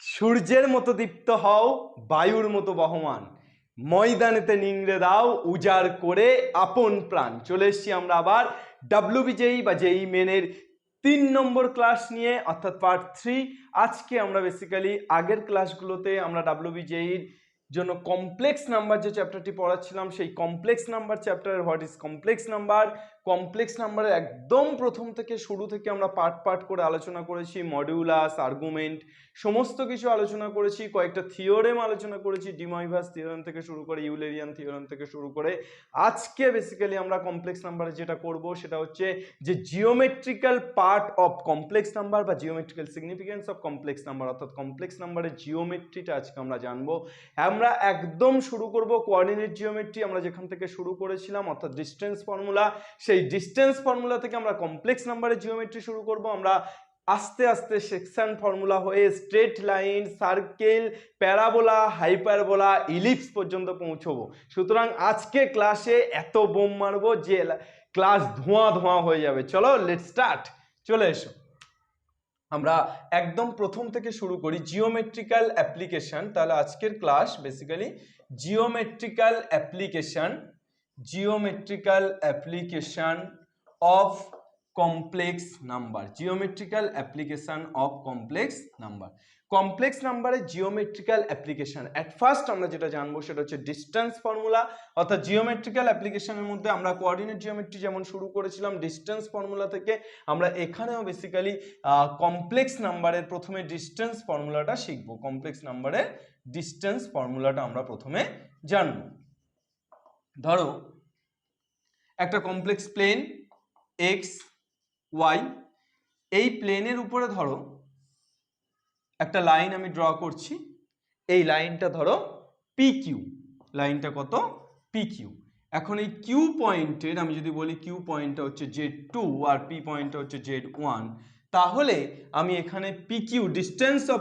সূর্যের মতো দীপ্ত হও, বায়ুর মতো বহমান, ময়দানেতে নিংড়ে দাও উজাড় করে আপন প্রাণ। চলে এসেছি আমরা আবার ডাব্লিউবিজেই বা জেই মেনের 3 নম্বর ক্লাস নিয়ে, অর্থাৎ পার্ট 3। আজকে আমরা বেসিক্যালি আগের ক্লাসগুলোতে আমরা ডাব্লিউবিজেইর জন্য কমপ্লেক্স নাম্বার যে চ্যাপ্টারটি পড়াচ্ছিলাম, সেই কমপ্লেক্স নাম্বার চ্যাপ্টারের what is complex number, complex নাম্বারের একদম প্রথম থেকে শুরু থেকে আমরা পার্ট পার্ট করে আলোচনা করেছি। মডিউলাস, আর্গুমেন্ট সমস্ত কিছু আলোচনা করেছি, কয়েকটা থিওরেম আলোচনা করেছি, ডিময়ভাস থিওরেম থেকে শুরু করে ইউলেরিয়ান থিওরেম থেকে শুরু করে। আজকে বেসিক্যালি আমরা কমপ্লেক্স নাম্বারে যেটা করব সেটা হচ্ছে যে geometrical part of complex number বা geometrical significance of complex number, অর্থাৎ কমপ্লেক্স নাম্বারের জিওমেট্রিটা আজকে আমরা জানবো। আমরা একদম শুরু করব কোঅর্ডিনেট জিওমেট্রি, আমরা যেখান থেকে শুরু করেছিলাম অর্থাৎ ডিস্টেন্স ফর্মুলা, সেই ডিস্টেন্স ফর্মুলা থেকে আমরা কমপ্লেক্স নাম্বারের জিওমেট্রি শুরু করব। আমরা আস্তে আস্তে সেকশন ফর্মুলা হয়ে straight line, circle, parabola, hyperbola, ellipse পর্যন্ত পৌঁছবো। সুতরাং আজকে ক্লাসে এত বোম মারবো যে ক্লাস ধোঁয়া ধোঁয়া হয়ে যাবে। চলো লেটস স্টার্ট, চলে এসো। আমরা একদম প্রথম থেকে শুরু করি জিওমেট্রিক্যাল অ্যাপ্লিকেশন। তাহলে আজকের class basically geometrical application of complex number, geometrical application of complex number. Complex নাম্বারের জিওমেট্রিক্যাল অ্যাপ্লিকেশন অ্যাট ফার্স্ট আমরা যেটা জানবো সেটা হচ্ছে ডিস্টেন্স ফর্মুলা। অর্থাৎ জিওমেট্রিক্যাল অ্যাপ্লিকেশনের মধ্যে আমরা কোঅর্ডিনেট জিওমেট্রি যেমন শুরু করেছিলাম ডিস্টেন্স ফর্মুলা থেকে, আমরা এখানেও বেসিক্যালি কমপ্লেক্স নাম্বারের প্রথমে ডিস্টেন্স ফর্মুলাটা শিখবো। কমপ্লেক্স নাম্বারের ডিস্টেন্স ফর্মুলাটা আমরা প্রথমে জানবো। ধরো একটা কমপ্লেক্স প্লেন এক্স ওয়াই, এই প্লেনের উপরে ধরো একটা লাইন আমি ড্র করছি। এই লাইনটা ধরো পি কিউ, লাইনটা কত? P Q. এখন এই কিউ পয়েন্টের আমি যদি বলি কিউ পয়েন্টটা হচ্ছে Z2 আর পি পয়েন্টটা হচ্ছে Z1, তাহলে আমি এখানে P Q, distance of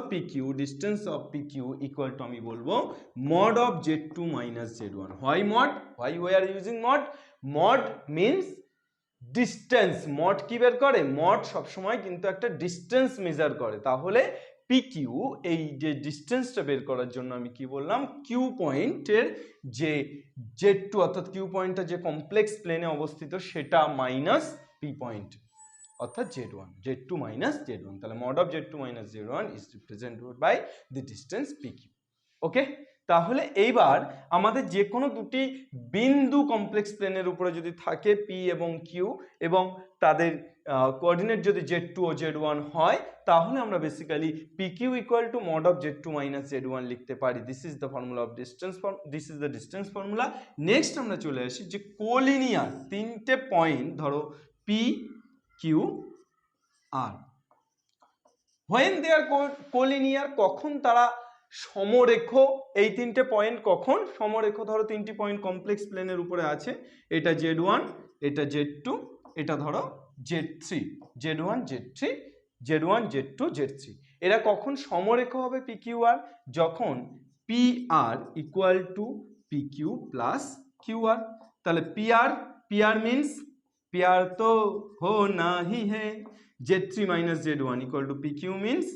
P Q equal to আমি বলবো mod of Z2 minus Z1। Why mod? Why we are using mod? Mod means distance. Mod কি বের করে? মড সবসময় কিন্তু একটা ডিস্টেন্স মেজার করে। তাহলে পি কিউ, এই যে ডিস্টেন্সটা বের করার জন্য আমি কি বললাম, কিউ পয়েন্টের যে Z2 অর্থাৎ কিউ পয়েন্টটা যে কমপ্লেক্স প্লেনে অবস্থিত সেটা মাইনাস পি পয়েন্ট অর্থাৎ Z2 মাইনাস Z1। তাহলে mod of Z2 minus Z1 is represented by the distance P Q. Okay, তাহলে এইবার আমাদের যে কোনো দুটি বিন্দু কমপ্লেক্স প্লেনের উপরে যদি থাকে পি এবং কিউ, এবং তাদের কোঅর্ডিনেট যদি Z2 ও Z1 হয়, তাহলে আমরা basically P Q equal to mod of Z2 minus Z1 লিখতে পারি। This is the formula of distance, this is the distance formula. Next আমরা চলে আসি যে কোলিনিয়ার তিনটে পয়েন্ট ধরো P Q R, when they are collinear, কখন তারা সমরেখ? এই তিনটে পয়েন্ট কখন সমরেখ? ধরো তিনটি পয়েন্ট কমপ্লেক্স প্লেনের উপরে আছে, এটা Z1, এটা Z2, এটা ধরো Z3, Z1 Z3, Z1 Z2 Z3। এরা কখন সমরেখ হবে পি কিউ আর? যখন P R equal to P Q plus Q R. তাহলে পি আর মিনস प्यार तो हो ना ही है, Z3 minus Z1 equal to PQ means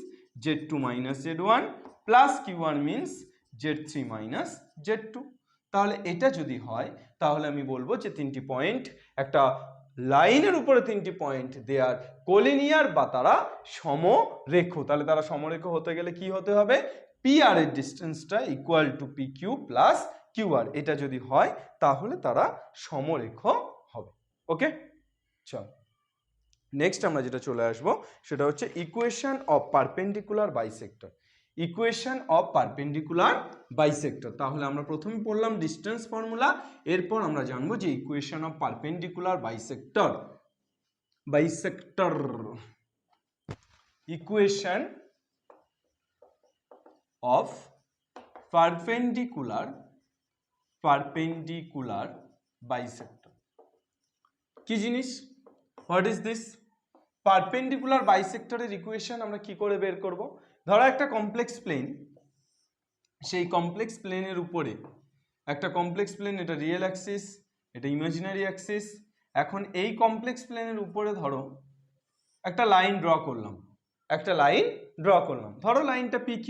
Z2 minus Z1 plus Q1 means Z3 minus Z2। তাহলে এটা যদি হয় তাহলে আমি বলবো যে তিনটি পয়েন্ট, একটা লাইনের উপরে তিনটি পয়েন্ট দে আর কোলিনিয়ার বা তারা সমরেখ। তাহলে তারা সমরেখ হতে গেলে কি হতে হবে? পি আর এর ডিস্টেন্সটা equal to P Q plus Q R. এটা যদি হয় তাহলে তারা সমরেখ হবে। ওকে, চল নেক্সট আমরা যেটা চলে আসবো সেটা হচ্ছে equation of perpendicular bisector. Equation of perpendicular bisector. তাহলে আমরা প্রথমে পড়লাম ডিস্টেন্স ফর্মুলা, এরপর আমরা জানবো যে equation of perpendicular bisector. Equation of perpendicular bisector কি জিনিস? What is this? পারপেন্ডিকুলার বাইসেক্টরের ইকুয়েশন আমরা কি করে বের করব? ধরো একটা কমপ্লেক্স প্লেন, সেই কমপ্লেক্স প্লেনের উপরে একটা কমপ্লেক্স প্লেন, এটা রিয়েল অ্যাক্সিস, এটা ইমাজিনারি অ্যাক্সিস। এখন এই কমপ্লেক্স প্লেনের উপরে ধরো একটা লাইন ড্র করলাম, একটা লাইন ড্র করলাম, ধরো লাইনটা PQ,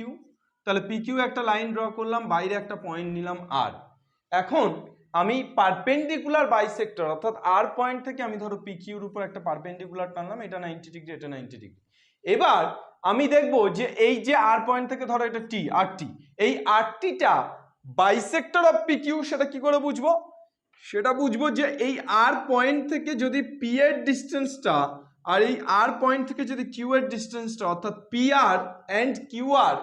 তাহলে PQ একটা লাইন ড্র করলাম, বাইরে একটা পয়েন্ট নিলাম R। এখন আমি পারপেন্ডিকুলার বাইসেক্টর অর্থাৎ R পয়েন্ট থেকে আমি ধরো PQ এর উপর একটা পারপেন্ডিকুলার টানলাম, এটা 90 ডিগ্রি, এটা 90 ডিগ্রি। এবার আমি দেখবো যে এই যে R পয়েন্ট থেকে ধরো এটা T, RT, এই RTটা বাইসেক্টর অফ PQ, সেটা কি করে বুঝবো? সেটা বুঝবো যে এই R পয়েন্ট থেকে যদি P এর ডিস্টেন্সটা আর এই R পয়েন্ট থেকে যদি Q এর ডিস্টেন্সটা অর্থাৎ PR অ্যান্ড QR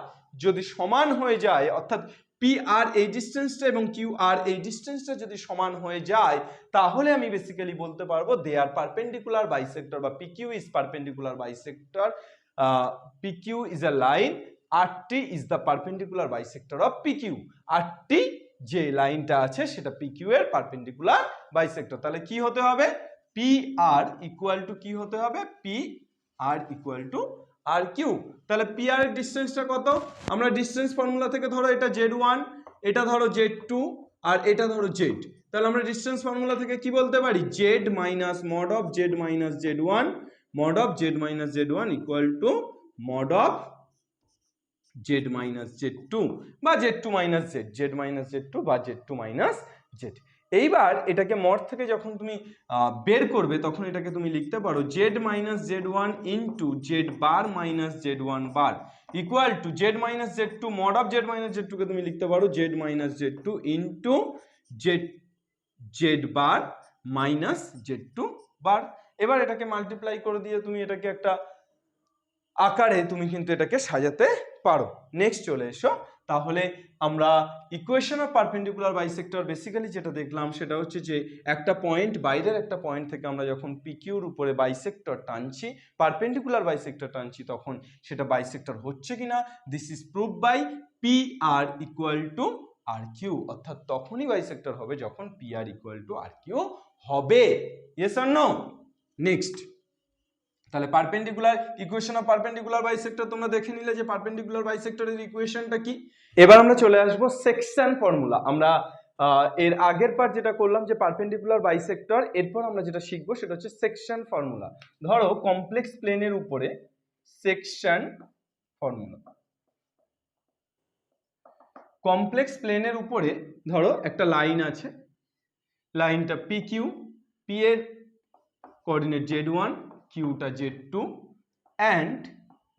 যদি সমান হয়ে যায়, অর্থাৎ PR এই ডিস্টেন্সটা এবং QR এই ডিস্টেন্সটা যদি সমান হয়ে যায়, তাহলে আমি বেসিক্যালি বলতে পারবো দে আর পারপেন্ডিকুলার বাইসেক্টর বা PQ is perpendicular bisector, PQ is a line, RT is the perpendicular bisector of PQ। RT যে লাইনটা আছে সেটা PQ এর পারপেন্ডিকুলার বাইসেক্টর। তাহলে কি হতে হবে? PR ইকুয়াল টু কি হতে হবে? PR equal to RQ। তাহলে PR এর ডিসটেন্সটা কত? আমরা ডিসটেন্স ফর্মুলা থেকে ধরো এটা Z1, এটা ধরো Z2 আর এটা ধরো Z। তাহলে আমরা ডিসটেন্স ফর্মুলা থেকে কি বলতে পারি? Z minus mod of Z minus Z1 mod of Z minus Z1 equal to mod of Z minus Z2 বা Z2 minus Z, Z minus Z2 বা Z2 মাইনাস Z। এইবার এটাকে মড থেকে যখন তুমি বের করবে তখন এটাকে তুমি লিখতে পারো Z minus Z1 into Z bar minus Z1 bar equal two Z minus Z2 mod of Z minus Z2 কে তুমি লিখতে পারো Z minus Z2 into Z bar minus Z2 বার। এবার এটাকে মাল্টিপ্লাই করে দিয়ে তুমি এটাকে একটা আকারে তুমি কিন্তু এটাকে সাজাতে পারো। নেক্সট চলে এসো, তাহলে আমরা equation of perpendicular bisector basically যেটা দেখলাম সেটা হচ্ছে যে একটা পয়েন্ট, বাইরের একটা পয়েন্ট থেকে আমরা যখন PQর উপরে বাইসেক্টর টানছি, পারপেন্ডিকুলার বাইসেক্টর টানছি, তখন সেটা বাইসেক্টর হচ্ছে কিনা this is prove by PR equal to RQ, অর্থাৎ তখনই বাইসেক্টর হবে যখন PR ইকুয়াল টু RQ হবে। Yes or no? নেক্সট, তাহলে perpendicular equation of perpendicular bisector তোমরা দেখে নিলে যে পারপেন্ডিকুলার বাইসেক্টরের ইকুয়েশনটা কি। এবার আমরা চলে আসব সেকশন ফর্মুলা। আমরা এর আগের পার্ট যেটা করলাম যে পারপেন্ডিকুলার বাইসেক্টর, এরপর আমরা যেটা শিখবো সেটা হচ্ছে সেকশন ফর্মুলা। ধরো কমপ্লেক্স প্লেনের উপরে সেকশন ফর্মুলা। কমপ্লেক্স প্লেনের উপরে ধরো একটা লাইন আছে, লাইনটা PQ, P এর কোঅর্ডিনেট Z1, Qটা Z2 অ্যান্ড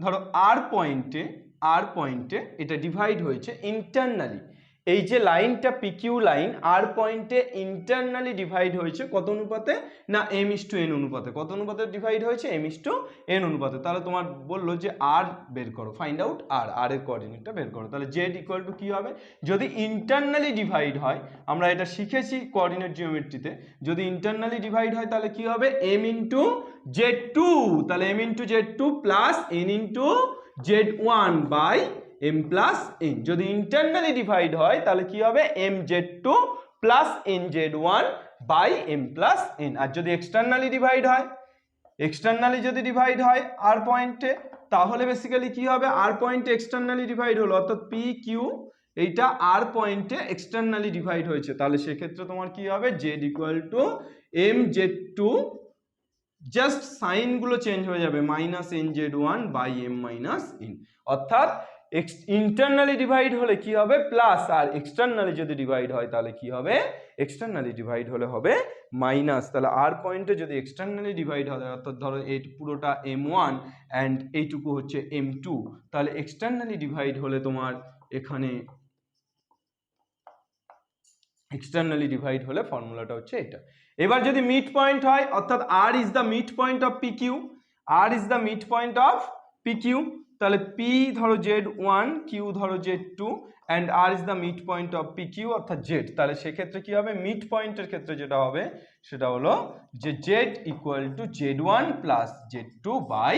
ধরো R পয়েন্টে এটা ডিভাইড হয়েছে ইন্টারনালি। এই যে লাইনটা PQ লাইন R পয়েন্টে ইন্টারনালি ডিভাইড হয়েছে কত অনুপাতে? না M:n অনুপাতে। কত অনুপাতে ডিভাইড হয়েছে? M:n অনুপাতে। তাহলে তোমার বললো যে R বের করো, ফাইন্ড আউট R এর কোঅর্ডিনেটটা বের করো। তাহলে Z ইকুয়াল টু কি হবে? যদি ইন্টারনালি ডিভাইড হয়, আমরা এটা শিখেছি কোঅর্ডিনেট জিওমেট্রিতে, যদি ইন্টারনালি ডিভাইড হয় তাহলে কি হবে? M:Z2। তাহলে M:Z2 plus N into Z1 by M plus N। যদি ইন্টারনালি ডিভাইড হয় তাহলে কি হবে? MZ2 plus NZ1 by M plus N। আর যদি এক্সটার্নালি ডিভাইড হয়, যদি ডিভাইড হয় R পয়েন্টে, তাহলে বেসিক্যালি কি হবে? R পয়েন্টে এক্সটার্নালি ডিভাইড হলো, অর্থাৎ PQ এইটা R পয়েন্টে এক্সটার্নালি ডিভাইড হয়েছে, তাহলে সেক্ষেত্রে তোমার কি হবে? Z equal to MZ2, just sign গুলো চেঞ্জ হয়ে যাবে, minus NZ1 by M minus N। অর্থাৎ ইন্টারনালি ডিভাইড হলে কি হবে? প্লাস, আর এক্সটার্নালি যদি ডিভাইড হয় তাহলে কি হবে? এক্সটার্নালি ডিভাইড হলে হবে মাইনাস। তাহলে R পয়েন্টে যদি এক্সটার্নালি ডিভাইড হয়, অর্থাৎ ধরো এই পুরোটা M1 অ্যান্ড এইটুকু হচ্ছে M2, তাহলে এক্সটার্নালি ডিভাইড হলে তোমার এখানে এক্সটার্নালি ডিভাইড হলে ফর্মুলাটা হচ্ছে এটা। এবার যদি মিড পয়েন্ট হয়, অর্থাৎ R is the mid point of PQ, R is the mid point of PQ, তাহলে P ধরো Z1, Q ধরো Z2 and R is the mid point of PQ অর্থাৎ Z। তাহলে সেক্ষেত্রে কি হবে? মিড পয়েন্টের ক্ষেত্রে যেটা হবে সেটা হলো যে Z equal to Z1 plus Z2 by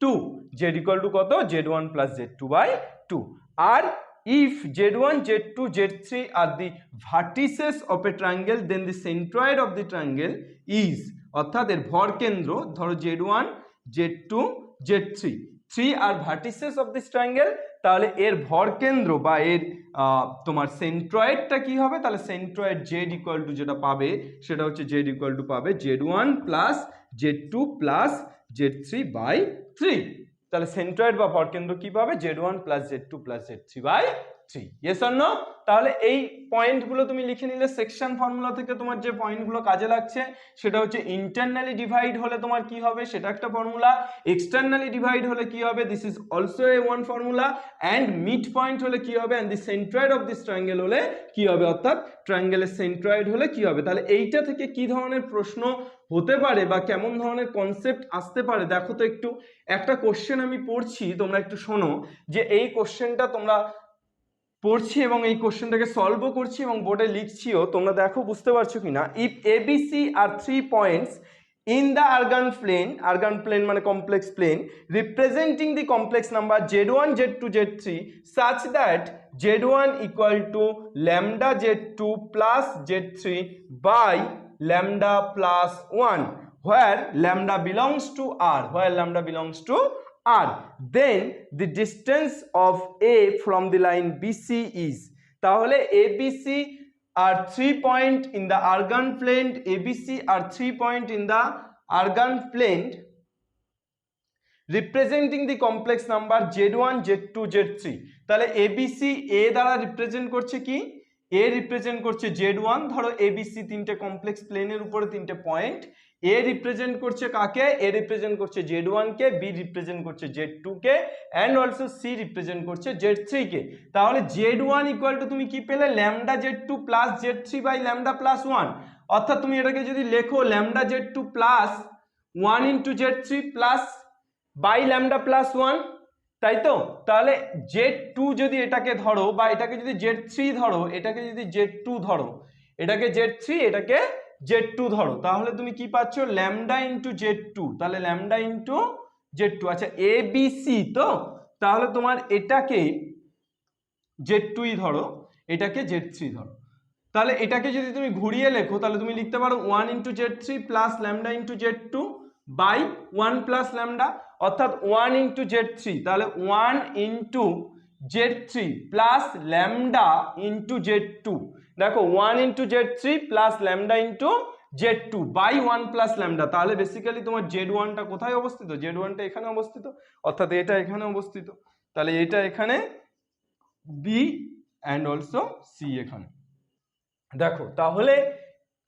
2। Z equal to কত? Z1 plus Z2 by 2। আর if Z1, Z2, Z3 are the vertices of a triangle, then the centroid of the triangle is, অর্থাৎ এর ভর কেন্দ্র ধরো Z1, Z2, Z3, 3 are vertices of this triangle, তাহলে এর ভর কেন্দ্র বা এর তোমার সেন্ট্রয়েডটা কি হবে? তাহলে সেন্ট্রয়েড Z ইকুয়াল টু যেটা পাবে সেটা হচ্ছে Z ইকুয়াল টু পাবে Z1 plus Z2 plus Z3 by 3। তাহলে সেন্ট্রয়েড বা ভরকেন্দ্র কি পাবে z1 plus z2 plus z3 by 3 yes or no. তাহলে এই পয়েন্টগুলো তুমি লিখে নিলে সেকশন ফর্মুলা থেকে তোমার যে পয়েন্টগুলো কাজে লাগছে সেটা হচ্ছে ইন্টারনালি ডিভাইড হলে তোমার কি হবে সেটা একটা ফর্মুলা, এক্সটার্নালি ডিভাইড হলে কি হবে this is also a one formula, and mid point হলে কি হবে and the centroid of this triangle হলে কি হবে, অর্থাৎ ট্রায়াঙ্গেলের সেন্ট্রয়েড হলে কি হবে। তাহলে এইটা থেকে কি ধরনের প্রশ্ন হতে পারে বা কেমন ধরনের কনসেপ্ট আসতে পারে দেখো তো একটু। একটা কোশ্চেন আমি পড়ছি, তোমরা একটু শোনো যে এই কোশ্চেনটা তোমরা পড়ছি এবং এই কোশ্চেনটাকে সলভও করছি এবং বোর্ডে লিখছিও, তোমরা দেখো বুঝতে পারছো কিনা। If ABC are 3 points in the argan plane মানে complex plane representing the complex number z1 z2 z3 such that z1 equal to lambda z2 plus z3 by lambda plus 1 where lambda belongs to r, then the distance of a from the line bc is, তাহলে abc are 3 point in the argan plane, ABC are 3 point in the argan plane representing the complex number z1 z2 z3, তাহলে ABC A দ্বারা represent করছে কি, A represent করছে z1, ধরো ABC তিনটে complex প্লেনের উপরে তিনটে পয়েন্ট, A রিপ্রেজেন্ট করছে কাকে, A রিপ্রেজেন্ট করছে z1 কে, B রিপ্রেজেন্ট করছে z2 কে, এন্ড অলসো C রিপ্রেজেন্ট করছে z3 কে। তাহলে z1 ইকুয়াল টু তুমি কি পেলে lambda z2 plus z3 by lambda plus 1, অর্থাৎ তুমি এটাকে যদি লেখো lambda z2 plus 1 into z3 plus by lambda plus 1, তাই তো। তাহলে z2 যদি এটাকে ধরো বা এটাকে যদি z3 ধরো, এটাকে যদি z2 ধরো, এটাকে z3 এটাকে z2 ধরো, তাহলে তুমি কি পাচ্ছ ল্যামডা ইন্টু z2, তাহলে ল্যামডা ইন্টু z2। আচ্ছা ABC তো, তাহলে তোমার এটাকে z2ই ধরো, এটাকে z3 ধরো, তাহলে এটাকে যদি তুমি ঘুরিয়ে লেখো তাহলে তুমি লিখতে পারো 1 into z3 plus lambda into z2 by 1 plus lambda, অর্থাৎ 1 ইন্টু z3, তাহলে 1 into z3 plus lambda into z2, দেখো 1 into z3 plus lambda into z2 by 1 plus lambda. তাহলে বেসিক্যালি তোমার z1টা কোথায় অবস্থিত, z1টা এখানে অবস্থিত, অর্থাৎ এটা এখানে অবস্থিত, তাহলে এটা এখানে, B অ্যান্ড অলসো C এখানে। দেখো তাহলে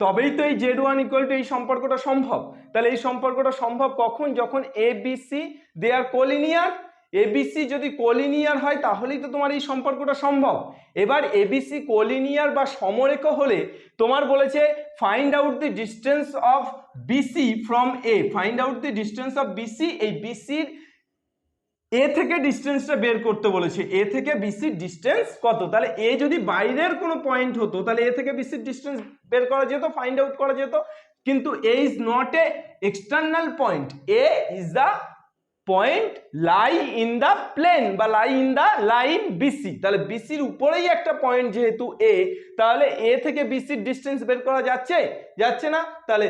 তবেই তো এই z1 ইকুয়াল টু এই সম্পর্কটা সম্ভব। তাহলে এই সম্পর্কটা সম্ভব কখন, যখন ABC they are collinear, ABC যদি কোলিনিয়ার হয় তাহলেই তো তোমার এই সম্পর্কটা সম্ভব। এবার ABC কোলিনিয়ার বা সমরেখ হলে তোমার বলেছে find out the distance of BC from A, find out the distance of BC, এই BCর A থেকে ডিস্টেন্সটা বের করতে বলেছে, A থেকে BCর ডিস্টেন্স কত। তাহলে A যদি বাইরের কোনো পয়েন্ট হতো তাহলে A থেকে BCর ডিস্টেন্স বের করা যেত, ফাইন্ড আউট করা যেত, কিন্তু A is not a external point, A is the point lie in the plane বা lie in the line BC। তাহলে BCর উপরেই একটা পয়েন্ট যেহেতু A, তাহলে A থেকে BCর ডিস্টেন্স বের করা যাচ্ছে, যাচ্ছে না, তাহলে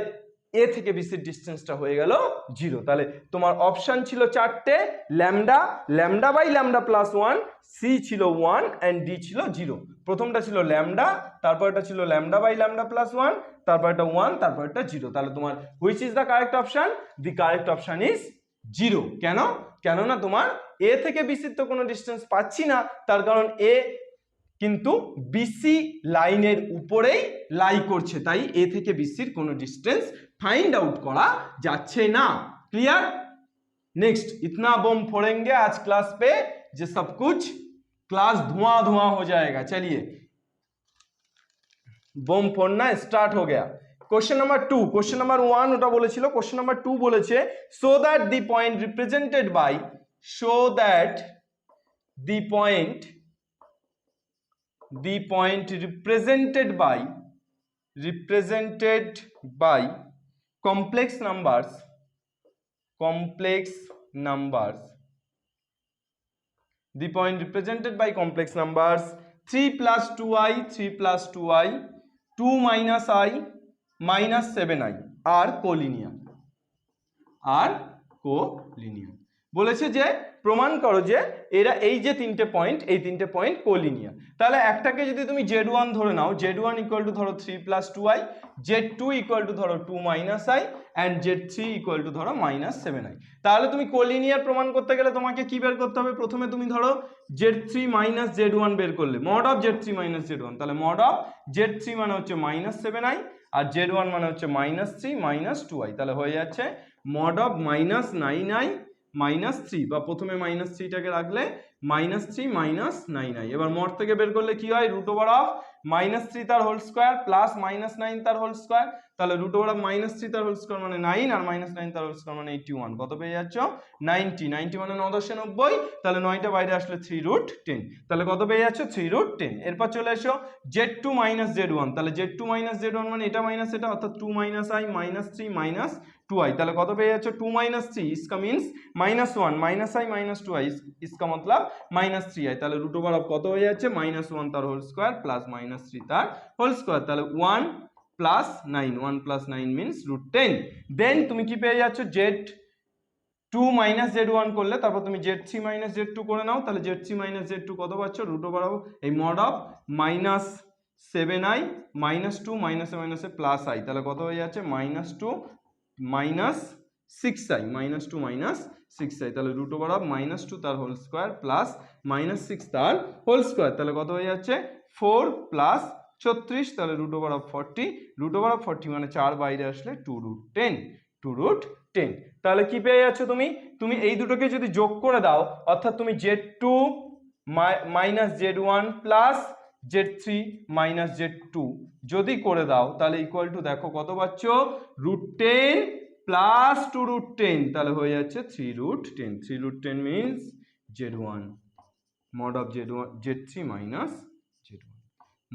A থেকে BCর ডিস্টেন্সটা হয়ে গেল 0। তাহলে তোমার অপশন ছিল চারটে, lambda, lambda by lambda plus 1, C ছিল 1 অ্যান্ড D ছিল 0। প্রথমটা ছিল ল্যামডা, তারপরটা ছিল ল্যামডা বাই ল্যামডা প্লাস 1, তারপরটা 1, তারপরটা 0। তাহলে তোমার which is the correct option, the correct option is 0। কেন, কেননা তোমার A থেকে BCর তো কোনো ডিস্টেন্স পাচ্ছি না, তার কারণ A কিন্তু BC লাইনের উপরেই লাই করছে, তাই A থেকে BCর কোনো ডিস্টেন্স फाइंड आउट करा जाच्छे ना। क्लियर, नेक्स्ट इतना बम फोड़ेंगे आज क्लास पे जो सब कुछ क्लास धुआं धुआं हो जाएगा। चलिए बम फोड़ना स्टार्ट हो गया। क्वेश्चन नंबर 2, क्वेश्चन नंबर 1 ওটা বলেছিল, क्वेश्चन नंबर 2 বলেছে so that the point represented by, so that the point represented by complex numbers, the point represented by complex numbers 3 plus 2i, 3 plus 2i, 2 minus I minus 7i are collinear, বলেছে যে প্রমাণ করো যে এরা এই যে তিনটে পয়েন্ট, এই তিনটে পয়েন্ট কোলিনিয়ার। তাহলে একটাকে যদি তুমি Z1 ধরে নাও, Z1 ইকুয়াল টু ধরো 3 plus 2i, Z2 equal to ধরো 2 minus i, and Z3 equal to ধরো মাইনাস 7i। তাহলে তুমি কোলিনিয়ার প্রমাণ করতে গেলে তোমাকে কি বের করতে হবে? প্রথমে তুমি ধরো Z3 মাইনাস Z1 বের করলে, mod of Z3 minus Z1, তাহলে মড অফ Z3 মানে হচ্ছে মাইনাস 7i, আর Z1 মানে হচ্ছে মাইনাস 3 মাইনাস 2i, তাহলে হয়ে যাচ্ছে mod of minus 9i minus 3, বা প্রথমে মাইনাস 3টাকে রাখলে মাইনাস 3 মাইনাস 9i। এবার মড থেকে বের করলে কি হয়? রুট ওভার অফ মাইনাস 3 তার হোল স্কোয়ার প্লাস মাইনাস 9 তার হোল স্কোয়ার, তাহলে রুট ওভার অফ মাইনাস 3 তার হোল স্কোয়ার মানে 9, আর মাইনাস 9 তার হোল স্কোয়ার মানে 81। কত পেয়ে যাচ্ছ? 90। 90 মানে 9 10 90, তাহলে 9টা বাইরে আসলে 3 রুট 10, তাহলে কত পেয়ে যাচ্ছ? 3 রুট 10। এরপর চলে এসো Z2 মাইনাস Z1, তাহলে Z2 মাইনাস Z1 মানে এটা মাইনাস এটা, অর্থাৎ 2 minus i minus 3 minus 2i, তাহলে কত পেয়ে যাচ্ছ? 2 মাইনাস 3, इसका means minus 1, minus i minus 2i, इसका मतलब माइनस 3i, তাহলে রুট ওভার অফ কত হয়ে যাচ্ছে? মাইনাস 1 তার হোল স্কোয়ার প্লাস মাইনাস 3 তার হোল স্কোয়ার, তাহলে 1 প্লাস 9, 1 প্লাস 9 মিনস রুট 10। দেন তুমি কি পেয়ে যাচ্ছ? Z2 মাইনাস Z1 করলে তারপর তুমি Z3 মাইনাস Z2 করে নাও, তাহলে Z3 মাইনাস Z2 কত পাচ্ছ? রুট ওভার অফ এই mod of minus 7i minus 2 মাইনাসে মাইনাসে প্লাস i, তাহলে কত হয়ে যাচ্ছে? Minus 2 minus 6i, minus 2 minus 6i, তাহলে রুট ওভার অফ মাইনাস 2 তার হোল স্কোয়ার প্লাস মাইনাস 6 তার হোল স্কোয়ার, তাহলে কত হয়ে যাচ্ছে? 4 প্লাস 36, তাহলে root over of 40, root over of 40 মানে 4 বাইরে আসলে 2 রুট 10, 2 রুট 10। তাহলে কি পেয়ে যাচ্ছ তুমি? তুমি এই দুটোকে যদি যোগ করে দাও, অর্থাৎ তুমি Z2 minus Z1 plus Z3 minus Z2 যদি করে দাও, তাহলে ইকুয়াল টু দেখো কত পাচ্ছ? রুট 10 প্লাস 2 রুট 10, তাহলে হয়ে যাচ্ছে 3 root 10। 3 root 10 means Z1 mod of Z3 minus Z1,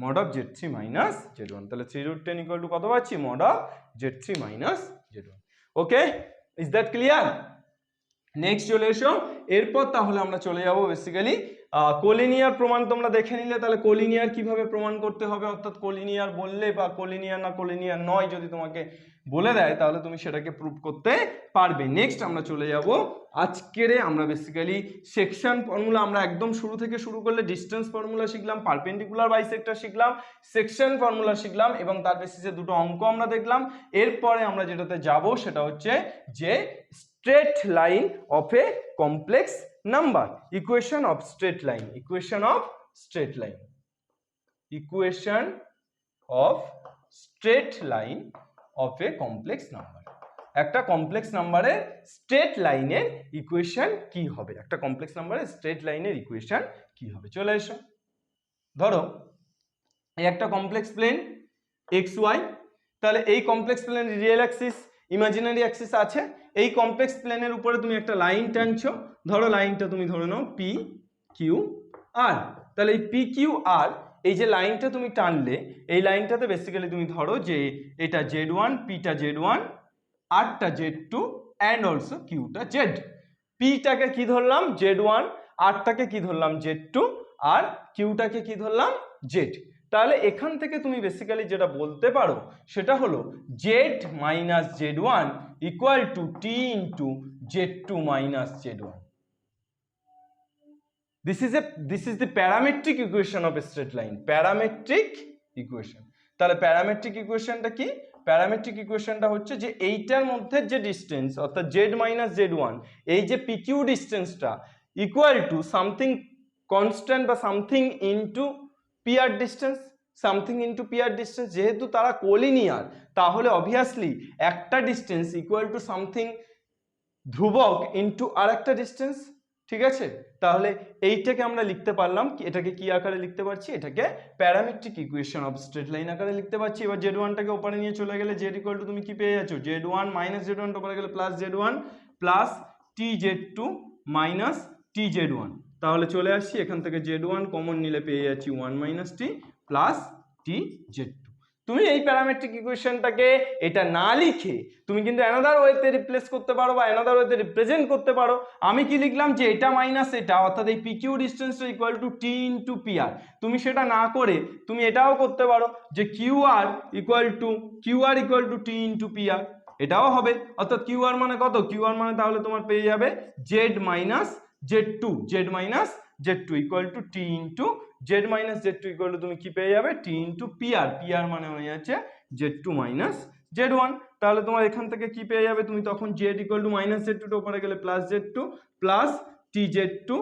mod of Z3 minus Z1, তাহলে 3 রুট 10 ইকুয়াল টু কত পাচ্ছি? mod of Z3 minus Z1। Okay, is that clear? Next চলে এসো। এরপর তাহলে আমরা চলে যাব বেসিক্যালি কোলিনিয়ার প্রমাণ তোমরা দেখে নিলে, তাহলে কোলিনিয়ার কিভাবে প্রমাণ করতে হবে, অর্থাৎ কোলিনিয়ার বললে বা কোলিনিয়ার না কোলিনিয়ার নয় যদি তোমাকে বলে দেয়, তাহলে তুমি সেটাকে প্রুভ করতে পারবে। নেক্সট আমরা চলে যাব আজকের আমরা বেসিক্যালি সেকশন ফর্মুলা, আমরা একদম শুরু থেকে শুরু করলে ডিস্টেন্স ফর্মুলা শিখলাম, পারপেন্ডিকুলার বাইসেক্টর শিখলাম, সেকশন ফর্মুলা শিখলাম, এবং তার বেসিসে দুটো অঙ্ক আমরা দেখলাম। এরপরে আমরা যেটাতে যাব সেটা হচ্ছে যে straight line of a complex number, equation of straight line, equation of straight line, equation of straight line of a complex number। একটা কমপ্লেক্স নাম্বারের স্ট্রেট লাইনের ইকুয়েশন কি হবে? একটা কমপ্লেক্স নাম্বারের স্ট্রেট লাইনের ইকুয়েশন কি হবে? চলে এসো। ধরো এই একটা কমপ্লেক্স প্লেন XY, তাহলে এই কমপ্লেক্স প্লেনের রিয়েল অ্যাক্সিস ইমাজিনারি অ্যাক্সিস আছে। এই কমপ্লেক্স প্লেনের উপরে তুমি একটা লাইন টানছো, ধরো লাইনটা তুমি ধরে নাও PQR। তাহলে এই PQR, এই যে লাইনটা তুমি টানলে, এই লাইনটাতে বেসিক্যালি তুমি ধরো যে এটা Z1, Pটা Z1, Rটা Z2 অ্যান্ড অলসো Qটা Z। Pটাকে কি ধরলাম? Z1, Rটাকে কি ধরলাম? Z2, আর Qটাকে কি ধরলাম? Z। তাহলে এখান থেকে তুমি বেসিক্যালি যেটা বলতে পারো সেটা হলো Z minus Z1 equal to T into Z2 minus Z1। This is the parametric equation of a straight line, parametric equation। তাহলে প্যারামেট্রিক ইকুয়েশনটা কি? প্যারামেট্রিক ইকুয়েশনটা হচ্ছে যে এইটার মধ্যে যে ডিস্টেন্স, অর্থাৎ Z মাইনাস Z1, এই যে PQ ডিস্টেন্সটা ইকুয়াল টু সামথিং কনস্ট্যান্ট বা something into PR distance, something into PR distance. যেহেতু তারা কোলিনিয়ার, তাহলে অবভিয়াসলি একটা ডিস্টেন্স ইকুয়াল টু সামথিং ধ্রুবক ইনটু আর একটা ডিস্টেন্স, ঠিক আছে? তাহলে এইটাকে আমরা লিখতে পারলাম, এটাকে কি আকারে লিখতে পারছি? এটাকে parametric equation of straight line আকারে লিখতে পারছি। এবার Z1টাকে ওপরে নিয়ে চলে গেলে Z ইকুয়াল টু তুমি কি পেয়ে যাচ্ছ? Z1 মাইনাস Z1 ওপরে গেলে plus Z1 plus TZ2 minus TZ1। তাহলে চলে আসছি এখান থেকে Z1 কমন নিলে পেয়ে যাচ্ছি 1 মাইনাস T প্লাস TZ2। তুমি এই প্যারামেট্রিক ইকুয়েশনটাকে এটা না লিখে তুমি কিন্তু অ্যানাদার ওয়েতে রিপ্লেস করতে পারো বা অ্যানাদার ওয়েতে রিপ্রেজেন্ট করতে পারো। আমি কি লিখলাম? যে এটা মাইনাস এটা, অর্থাৎ এই PQ ডিস্টেন্সটা equal to T into PR। তুমি সেটা না করে তুমি এটাও করতে পারো যে QR equal to T into PR। এটাও হবে, অর্থাৎ কিউ আর মানে কত, কিউ আর মানে তাহলে তোমার পেয়ে যাবে z minus Z two, z minus Z two equal to t into z minus Z two equal to তুমি কি পেয়ে যাবে t into P R, P R মানে হয়ে যাচ্ছে z two minus Z one. তাহলে তোমার এখান থেকে কি পেয়ে যাবে তুমি তখন z equal to minus Z two উপরে গেলে plus z two plus t z two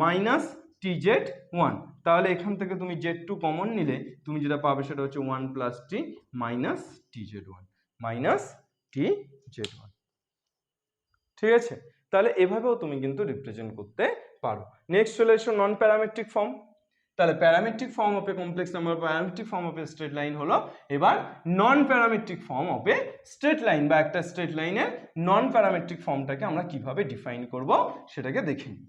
minus t z one. তাহলে এখান থেকে তুমি জেড টু কমন নিলে তুমি যেটা পাবে সেটা হচ্ছে ওয়ান প্লাস টি minus t z one, minus t z one. ঠিক আছে, তাহলে এভাবেও তুমি কিন্তু রিপ্রেজেন্ট করতে পারো। নেক্সট চলে এসো নন প্যারামেট্রিক ফর্ম। তাহলে parametric form of a complex number, parametric form of a straight line হলো এবার non parametric form of a straight line, বা একটা স্ট্রেট লাইনের নন প্যারামেট্রিক ফর্মটাকে আমরা কিভাবে ডিফাইন করব সেটাকে দেখে নিই।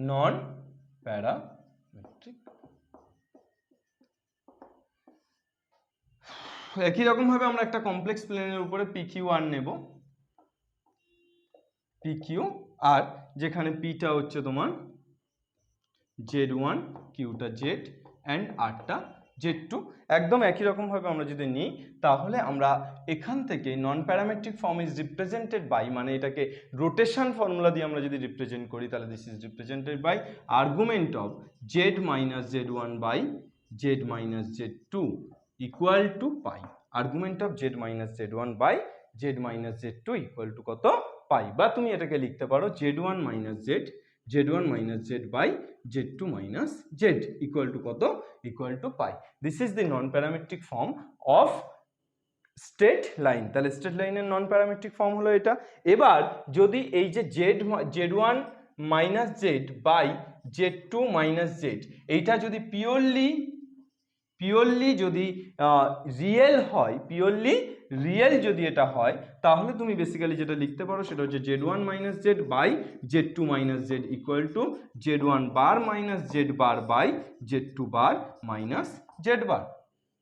নন প্যারামেট্রিক, একই রকম ভাবে আমরা একটা কমপ্লেক্স প্লেনের উপরে পিকিউ আর নেব, পিকিউ আর, যেখানে পিটা হচ্ছে তোমার জেড ওয়ান, কিউটা জেড অ্যান্ড আরটা জেড টু। একদম একই রকম ভাবে আমরা যদি নিই তাহলে আমরা এখান থেকে non parametric form is represented by, মানে এটাকে রোটেশন ফর্মুলা দিয়ে আমরা যদি রিপ্রেজেন্ট করি তাহলে this is represented by argument of Z minus Z one by Z minus Z two equal to pi. Argument of Z minus Z one by Z minus Z two equal to কত, pi. বা তুমি এটাকে লিখতে পারো Z one minus Z, Z one minus Z by Z two minus Z equal to কত, equal to pi. This is the non parametric form of straight line. তাহলে straight লাইনের নন parametric form হলো এটা। এবার যদি এই যে Z one minus Z by Z two minus z, এইটা যদি পিওরলি যদি রিয়েল হয়, পিওরলি রিয়েল যদি এটা হয়, তাহলে তুমি বেসিক্যালি যেটা লিখতে পারো সেটা হচ্ছে Z one minus Z by Z two minus Z equal to Z one bar minus Z bar by Z two bar minus Z bar.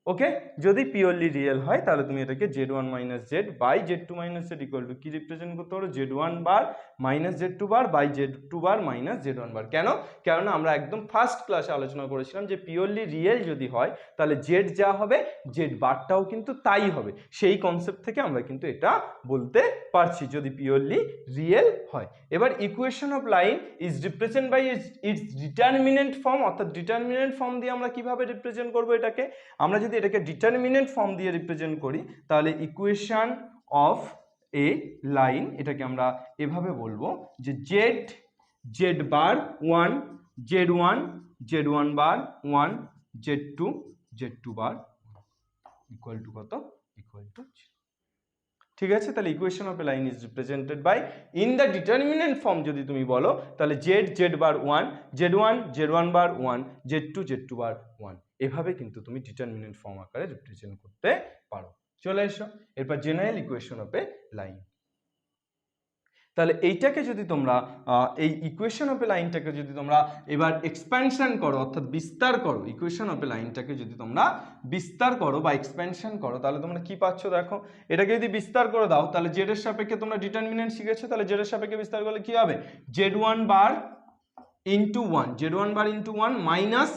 Okay, যদি পিওরলি রিয়েল হয় তাহলে তুমি এটাকে Z one minus Z by Z two minus Z equal to কি represent করতে পারো, Z one bar minus Z two bar by Z two bar minus Z one bar. কেন? কেননা আমরা একদম ফার্স্ট ক্লাসে আলোচনা করেছিলাম যে পিওরলি রিয়েল যদি হয় তাহলে জেড যা হবে জেড বারটাও কিন্তু তাই হবে। সেই কনসেপ্ট থেকে আমরা কিন্তু এটা বলতে পারছি যদি পিওরলি রিয়েল হয়। এবার equation of line is represent by its determinant form, অর্থাৎ ডিটারমিনেন্ট ফর্ম দিয়ে আমরা কিভাবে রিপ্রেজেন্ট করবো এটাকে, আমরা যদি এটাকে ডিটারমিনেন্ট ফর্ম দিয়ে রিপ্রেজেন্ট করি তাহলে ইকুয়েশন অফ এ লাইন, এটাকে আমরা এভাবে বলবো যে z, z bar one, z one, z one bar one, z two bar equal to কত, ইকুয়াল টু। ঠিক আছে, তাহলে equation of a line is represented by in the determinant form যদি তুমি বলো তাহলে z, z bar one, z one bar one, z two bar one. এভাবে কিন্তু তুমি ডিটারমিনেন্ট ফর্ম আকারে রিপ্রেজেন্ট করতে পারো। চলে এসো এরপর general equation of a line. তাহলে এইটাকে যদি তোমরা এই ইকুয়েশন অফ এ লাইনটাকে যদি তোমরা এবার এক্সপ্যানশন করো, অর্থাৎ বিস্তার করো, ইকুয়েশন অফ এ লাইনটাকে যদি তোমরা বিস্তার করো বা এক্সপ্যানশন করো তাহলে তোমরা কি পাচ্ছ দেখো, এটাকে যদি বিস্তার করে দাও তাহলে জেড এর সাপেক্ষে তোমরা ডিটারমিনেন্ট শিখেছো, তাহলে জেড এর সাপেক্ষে বিস্তার করলে কি হবে, z one bar into one, z one bar into one minus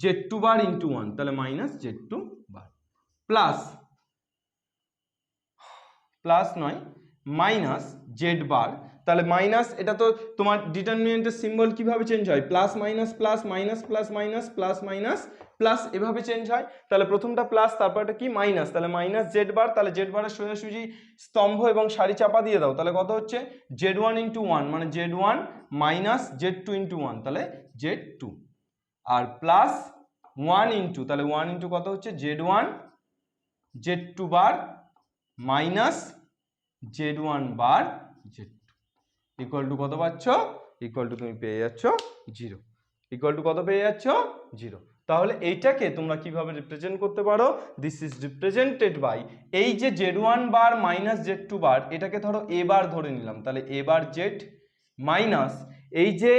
Z two bar into one, তাহলে minus Z two bar plus নয় মাইনাস জেড বার, তাহলে মাইনাস, এটা তো তোমার ডিটারমিনেন্টের সিম্বল কিভাবে চেঞ্জ হয়, plus minus plus minus plus minus plus minus plus এভাবে চেঞ্জ হয়। তাহলে প্রথমটা প্লাস তারপরটা কি মাইনাস, তাহলে মাইনাস জেড বার, তাহলে জেড বারের সোজাসুজি স্তম্ভ এবং সারি চাপা দিয়ে দাও, তাহলে কত হচ্ছে জেড ওয়ান ইন্টু ওয়ান মানে z one minus Z two into one, তাহলে জেড টু, আর প্লাস ওয়ান ইন্টু, তাহলে ওয়ান ইন্টু কত হচ্ছে Z one, z two bar minus Z one bar z two equal to কত পাচ্ছ, equal to তুমি পেয়ে যাচ্ছ জিরো, ইকুয়াল টু কত পেয়ে যাচ্ছ জিরো। তাহলে এইটাকে তোমরা কিভাবে রিপ্রেজেন্ট করতে পারো, দিস ইজ রিপ্রেজেন্টেড বাই এই যে Z one bar minus Z two বার, এটাকে ধরো এ বার ধরে নিলাম, তাহলে এ বার জেড মাইনাস এই যে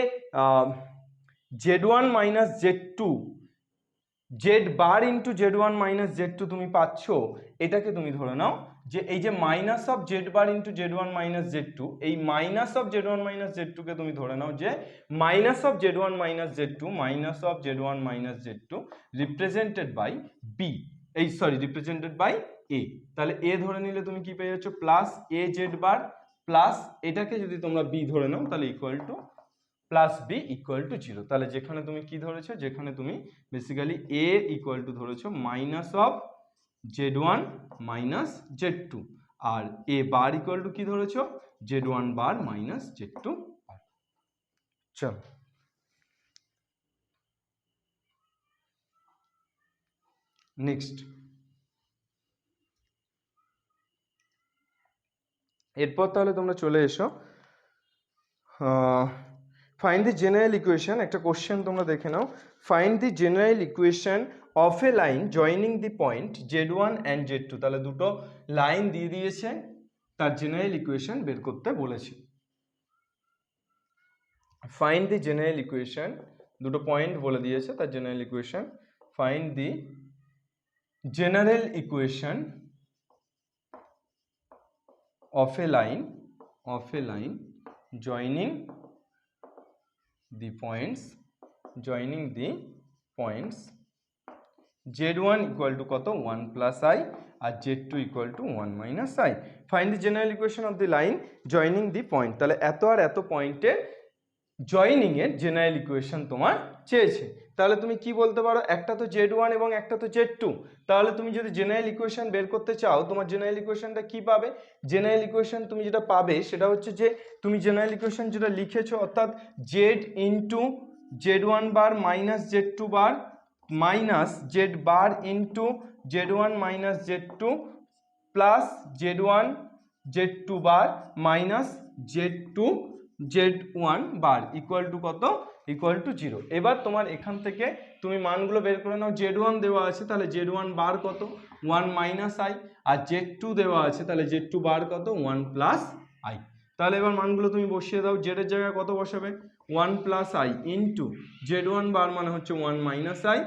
Z one minus Z two, Z bar into Z one minus Z two তুমি পাচ্ছ, এটাকে তুমি ধরে নাও যে এই যে minus of Z bar into Z one minus Z two, এই minus of Z one minus Z টুকে তুমি ধরে নাও যে minus of Z one minus Z two, minus of Z one minus Z two represented by B, এই sorry represented by এ। তাহলে A ধরে নিলে তুমি কি পেয়ে যাচ্ছ plus A Z bar plus এটাকে যদি তোমরা বি ধরে নাও তাহলে equal to plus B equal to zero. তাহলে যেখানে তুমি কি ধরেছো, যেখানে তুমি বেসিক্যালি এ ইকুয়াল টু ধরেছো minus of Z one minus Z two, আর এ বার ইকুয়াল টু কি ধরেছো Z one bar minus Z two bar. চলো নেক্সট, এরপর তাহলে তোমরা চলে এসো ফাইন্ড দি জেনারেল ইকুয়েশন, একটা কোশ্চেন তোমরা দেখে নাও। Find the general equation of a line joining the point Z one and Z two. তাহলে দুটো লাইন দিয়ে দিয়েছে, তার জেনারেল ইকুয়েশন বের করতে বলেছি। ফাইন্ড দি জেনারেল ইকুয়েশন, দুটো পয়েন্ট বলে দিয়েছে তার general equation. Find the general equation of a line joining the points z1 equal to কত 1 plus I R z2 equal to 1 minus I. Find the general equation of the line joining the point. তাহলে এত আর এত পয়েন্টের joining এর general equation তোমার চেয়েছে। তাহলে তুমি কি বলতে পারো, একটা তো z1 এবং একটা তো z2, তাহলে তুমি যদি জেনারেল ইকুয়েশন বের করতে চাও তোমার জেনারেল ইকুয়েশনটা কি পাবে? জেনারেল ইকুয়েশন তুমি যেটা পাবে সেটা হচ্ছে যে তুমি জেনারেল ইকুয়েশন যেটা লিখেছো অর্থাৎ z into z1 bar minus z2 bar minus z bar into z1 minus z2 plus z1 z2 bar minus z2 z1 bar equal to কত, ইকুয়াল টু জিরো। এবার তোমার এখান থেকে তুমি মানগুলো বের করে নাও। z1 দেওয়া আছে তাহলে z1 বার কত 1 মাইনাস আই, আর z2 দেওয়া আছে তাহলে z2 বার কত 1 প্লাস আই। তাহলে এবার মানগুলো তুমি বসিয়ে দাও। z এর জায়গায় কত বসাবে 1 প্লাস আই ইন্টু z1 বার মানে হচ্ছে 1 মাইনাস আই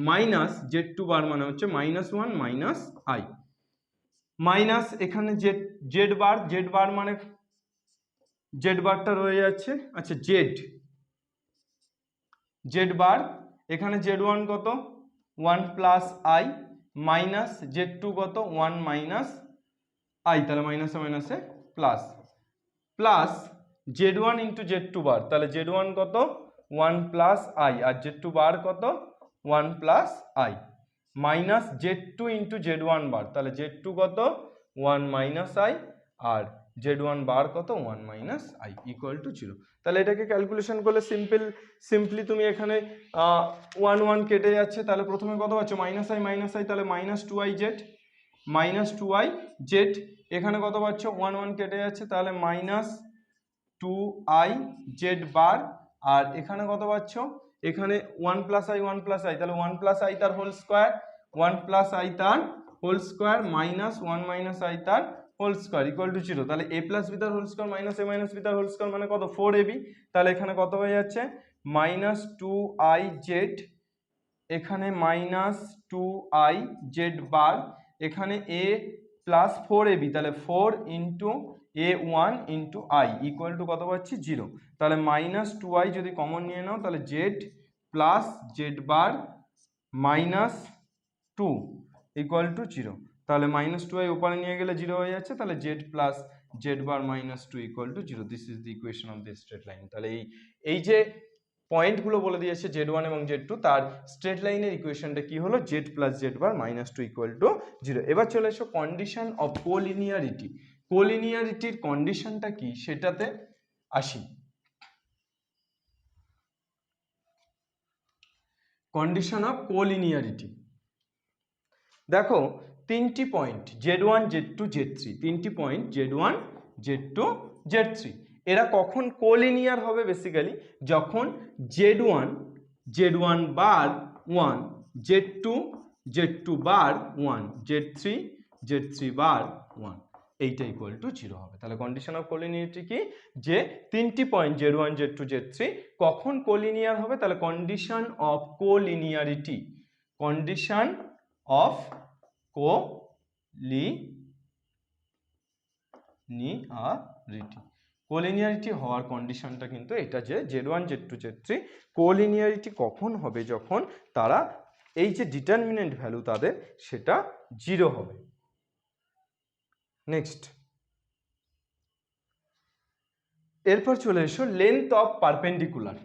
মাইনাস z2 বার মানে হচ্ছে মাইনাস 1 মাইনাস আই মাইনাস এখানে z বার মানে জেড বারটা রয়ে যাচ্ছে, আচ্ছা জেড বার এখানে z1 কত 1 প্লাস আই মাইনাস z2 কত 1 মাইনাস আই, তাহলে মাইনাসে মাইনাসে plus plus z1 into z2 বার, তাহলে z1 কত 1 প্লাস আই আর z2 বার কত 1 plus I minus z2 into z1 বার, তাহলে z2 কত 1 মাইনাস আই আর z1 বার কত 1 minus I equal to zero. তাহলে এটাকে ক্যালকুলেশন করলে সিম্পলি তুমি এখানে 1 1 কেটে যাচ্ছে, তাহলে প্রথমে কত পাচ্ছ মাইনাস আই, তাহলে মাইনাস টু আই জেড এখানে কত পাচ্ছ 1 1 কেটে যাচ্ছে, তাহলে মাইনাস 2i জেড বার, আর এখানে কত পাচ্ছ এখানে 1 প্লাস আই তাহলে 1 প্লাস আই তার হোল স্কোয়ার 1 প্লাস আই তার whole square minus 1 minus i তার whole square equal to zero. তাহলে এ প্লাস বি তার whole square minus A minus B তার হোল স্কোয়ার মানে কত 4ab, তাহলে এখানে কত হয়ে যাচ্ছে মাইনাস 2i জেড, এখানে মাইনাস 2i জেড বার, এখানে এ প্লাস 4ab তাহলে 4 into a1 into i equal to কত পাচ্ছি জিরো। তাহলে মাইনাস 2i যদি কমন নিয়ে নাও তাহলে Z plus Z bar minus 2 equal to zero. তাহলে মাইনাস 2i উপরে নিয়ে গেলে জিরো হয়ে যাচ্ছে, তাহলে Z plus Z bar minus 2 equal to zero. This is the equation of the straight line. তাহলে এই যে পয়েন্টগুলো বলে দিয়েছে z1 এবং z2, তার স্ট্রেট লাইনের ইকুয়েশনটা কি হলো z plus Z bar minus 2 equal to zero. এবার চলে এসো কন্ডিশন অফ কোলিনিয়ারিটি। কোলিনিয়ারিটির কন্ডিশনটা কি সেটাতে আসি। কন্ডিশন অফ কোলিনিয়ারিটি দেখো তিনটি পয়েন্ট z1 z2 z3, তিনটি পয়েন্ট z1 z2 z3 এরা কখন কোলিনিয়ার হবে? বেসিক্যালি যখন z1 বার 1 z2 বার 1 z3 বার 1 এইটা ইকুয়াল টু জিরো হবে। তাহলে কন্ডিশন অফ কোলিনিয়ারিটি কি, যে তিনটি পয়েন্ট z1 z2 z3 কখন কোলিনিয়ার হবে? তাহলে কন্ডিশন অফ কোলিনিয়ারিটি কন্ডিশন অফ কোলিনিয়ারিটি। কোলিনিয়ারিটি হওয়ার কন্ডিশনটা কিন্তু এটা যে Z1 Z2 Z3 কোলিনিয়ারিটি কখন হবে, যখন তারা এই যে ডিটারমিনেন্ট ভ্যালু তাদের সেটা 0 হবে। নেক্সট, এরপর চলে এসো লেন্থ অফ পারপেন্ডিকুলার।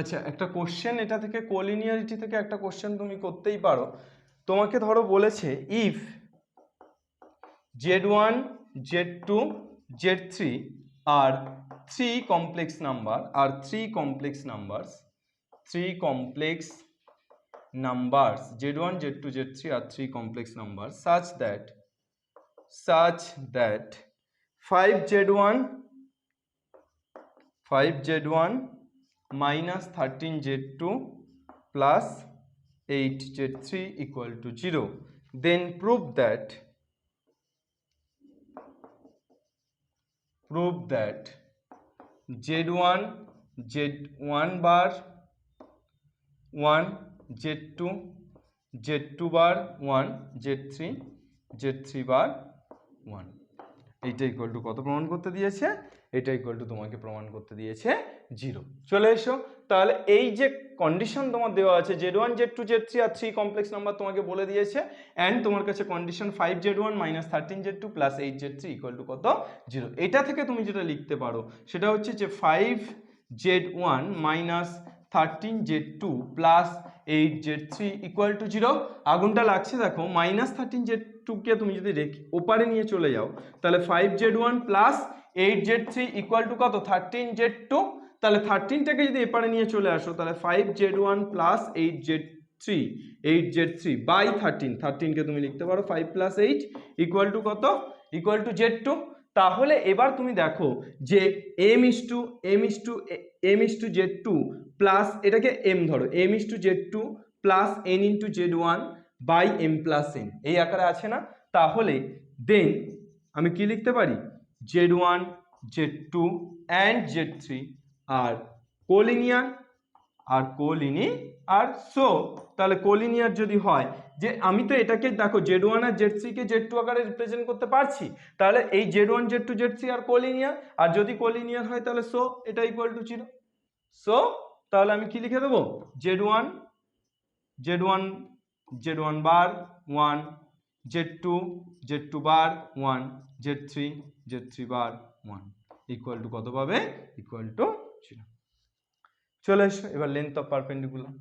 আচ্ছা, একটা কোশ্চেন এটা থেকে কোলিনিয়ারিটি থেকে একটা কোশ্চেন তুমি করতেই পারো। তোমাকে ধরো বলেছে if Z1 Z2 Z3 are three complex numbers Z1 Z2 Z3 are three complex numbers such that 5Z1 minus 13Z2 plus 8Z3 equal to 0, then prove that Z1 bar 1, Z2 bar 1, Z3 bar 1। এইটা equal to কত প্রমাণ করতে দিয়েছে? এটা equal to তোমাকে প্রমাণ করতে দিয়েছে 0। চলে এসো, তাহলে এই যে কন্ডিশন তোমার দেওয়া আছে Z1 Z2 Z3 আর 3 কমপ্লেক্স নাম্বার তোমাকে বলে দিয়েছে, অ্যান্ড তোমার কাছে condition 5Z1 minus 13Z2 plus 8Z3 equal to কত? 0। এটা থেকে তুমি যেটা লিখতে পারো সেটা হচ্ছে যে 5Z1 minus 13Z2 plus 8Z3 equal to 0। আগুনটা লাগছে দেখো, মাইনাস 13Z2 কে তুমি যদি রেখে ওপারে নিয়ে চলে যাও তাহলে 5Z1 plus 8Z3 equal to কত? 13Z2। তাহলে 13টাকে যদি এপারে নিয়ে চলে আসো তাহলে 5Z1 প্লাস 8Z3 বাই 13 কে তুমি লিখতে পারো 5 প্লাস 8 ইকুয়াল টু কত? Equal two Z2। তাহলে এবার তুমি দেখো যে m/z2 প্লাস এটাকে m ধরো, m/z2 plus n into z1 by m plus n এই আকারে আছে না? তাহলে দেন আমি কি লিখতে পারি? z1 z2 and z3 R collinear so তাহলে কোলিনিয়ার যদি হয় যে আমি তো এটাকে দেখো Z1 আর Z3 কে Z2 আকারে রিপ্রেজেন্ট করতে পারছি, তাহলে এই Z1 Z2 Z3 আর কোলিনিয়ার, আর যদি কোলিনিয়ার হয় তাহলে সো এটা ইকুয়াল টু 0। সো তাহলে আমি কি লিখে দেবো? Z1 bar 1, Z2 bar 1, Z3 bar 1 equal to কত পাবে? Equal to 0। চলে এসো এবার length of perpendicular.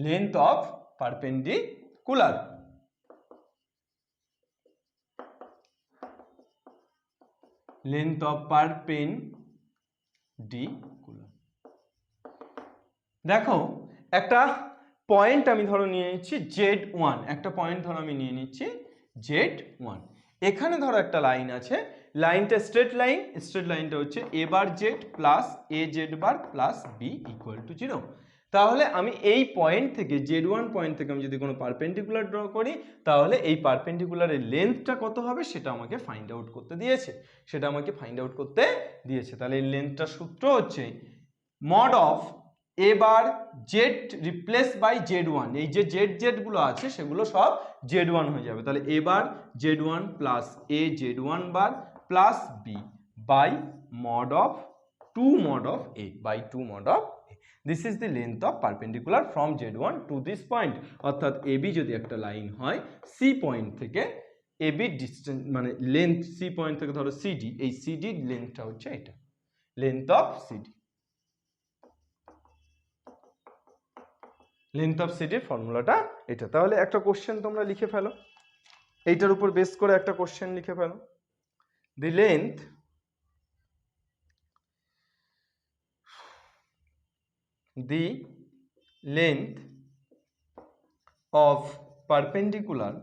Length of perpendicular, length of perpendicular. দেখো একটা পয়েন্ট আমি ধরো নিয়ে নিচ্ছি Z1, একটা পয়েন্ট ধরো আমি নিয়ে নিচ্ছি Z1। এখানে ধরো একটা লাইন আছে, লাইনটা স্ট্রেট লাইনটা হচ্ছে a bar z plus az bar plus b equal to 0। তাহলে আমি এই পয়েন্ট থেকে Z1 পয়েন্ট থেকে আমি যদি কোনো পারপেন্ডিকুলার ড্র করি তাহলে এই পারপেন্ডিকুলারের লেন্থটা কত হবে সেটা আমাকে ফাইন্ড আউট করতে দিয়েছে। তাহলে এই লেন্থটার সূত্র হচ্ছে mod of a bar z replace by Z1, এই যে z গুলো আছে সেগুলো সব Z1 হয়ে যাবে। তাহলে a bar Z1 plus a Z1 bar plus b by mod of 2 mod of a by 2 mod of a। This is the length of perpendicular from Z1 to this point। অর্থাৎ AB যদি একটা line হয় C point থেকে AB distance মানে length C point থেকে ধরো CD, এই CD লেন্থটা হচ্ছে এটা, length of CD। Length of সিডির ফর্মুলাটা এটা। তাহলে একটা কোশ্চেন তোমরা লিখে ফেলো, এইটার উপর বেস করে একটা কোশ্চেন লিখে ফেলো। The length of perpendicular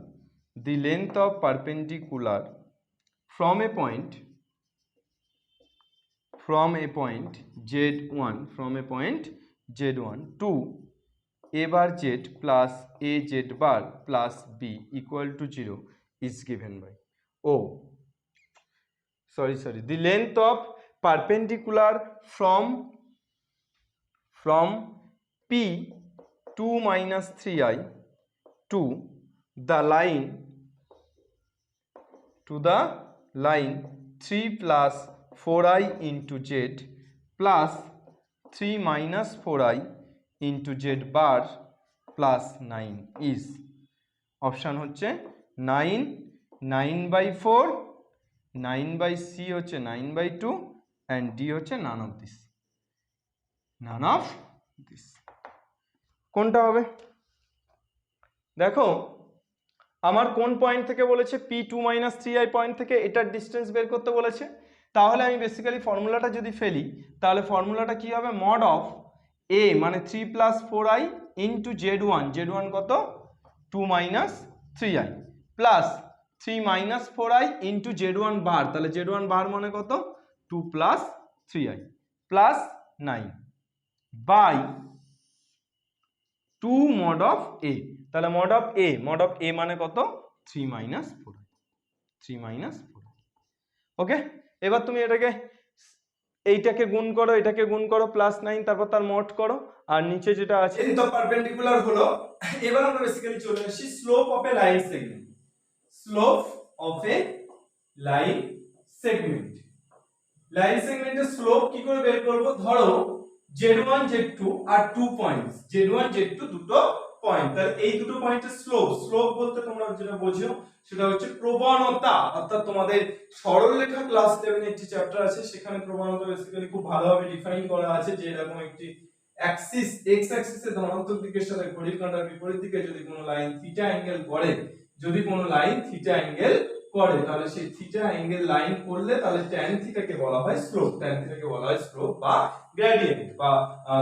from a point Z1 to a bar z plus a z bar plus b equal to 0 is given by the length of perpendicular from p 2 minus 3i to the line 3 plus 4i into z plus 3 minus 4i into z bar plus 9 is option হচ্ছে 9, 9/4, 9/c হচ্ছে 9/2 and d হচ্ছে none of this কোনটা হবে? দেখো আমার কোন point থেকে বলেছে p2 - 3i পয়েন্ট থেকে এটার ডিসটেন্স বের করতে বলেছে, তাহলে আমি বেসিক্যালি ফর্মুলাটা যদি ফেলি তাহলে ফর্মুলাটা কি হবে, মড অফ a মানে 3 + 4i ইন্টু z1 কত 2 - 3i plus 3 - 4i into z1 বার, তাহলে z1 বার মানে কত 2 + 3i plus 9 by 2 mod of a, তাহলে mod of a মানে কত 3 - 4i ওকে। এবার তুমি এইটাকে গুণ করো, এটাকে গুণ করো প্লাস 9, তারপর তার মড করো, আর নিচে যেটা আছে লেন্থ অফ পারপেন্ডিকুলার হলো। এবার আমরা বেসিক্যালি চলে আসি slope of a line segment. Slope of a line segment, line সেগমেন্টের স্লোপ কি করে বের করব, ধরো z1 z2 আর 2 পয়েন্টস, z1 z2 দুটো পয়েন্ট, তাহলে এই দুটো পয়েন্টের স্লোপ বলতে তোমরা যেটা বোঝো সেটা হচ্ছে প্রবণতা, অর্থাৎ তোমাদের সরলরেখা ক্লাস 11 এর যে চ্যাপ্টার আছে সেখানে প্রবণতা বেসিক্যালি খুব ভালোভাবে ডিফাইন করা আছে, যে এরকম একটি অ্যাক্সিস x অ্যাক্সিসের ধনাত্মক দিকের সাথে ঘড়ির কাঁটার বিপরীত দিকে যদি কোনো লাইন থিটা অ্যাঙ্গেল করে, তাহলে সেই থিটা অ্যাঙ্গেল লাইন করলে তাহলে tan থিটাকে বলা হয় স্লোপ, বা গ্রেডিয়েন্ট বা